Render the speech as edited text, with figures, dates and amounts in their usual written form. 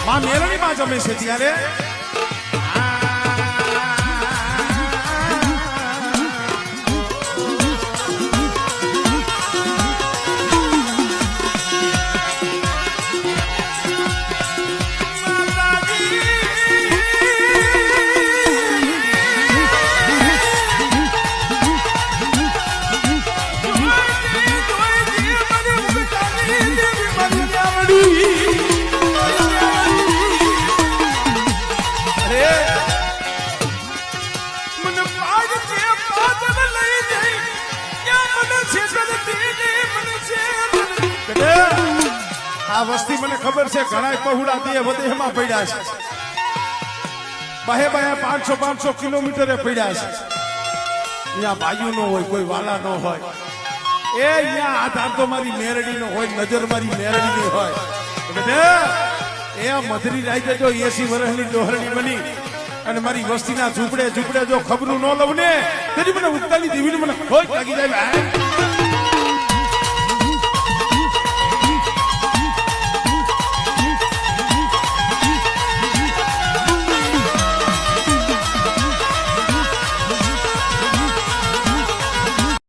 માં મેરણી માં જમે છે ત્યારે આ વસ્તી મને ખબર છે ઘણા પહોળા દે વધે એમાં પડ્યા છે બાહે બાહે 500 કિલોમીટરે પડ્યા છે અહીંયા ભાઈઓ નો હોય કોઈ વાલા નો હોય એ અહીંયા આધાર તો મારી મેરડી નો હોય નજર મારી મેરડી ની હોય એ મધરી રાઈ જો 80 વર્ષની ડોહરણી બની અને મારી વસ્તીના ઝૂંપડે જો ખબરું ન લઉં ને તેની મને ઉત્તાની દેવીને મને ખોટ લાગી જાય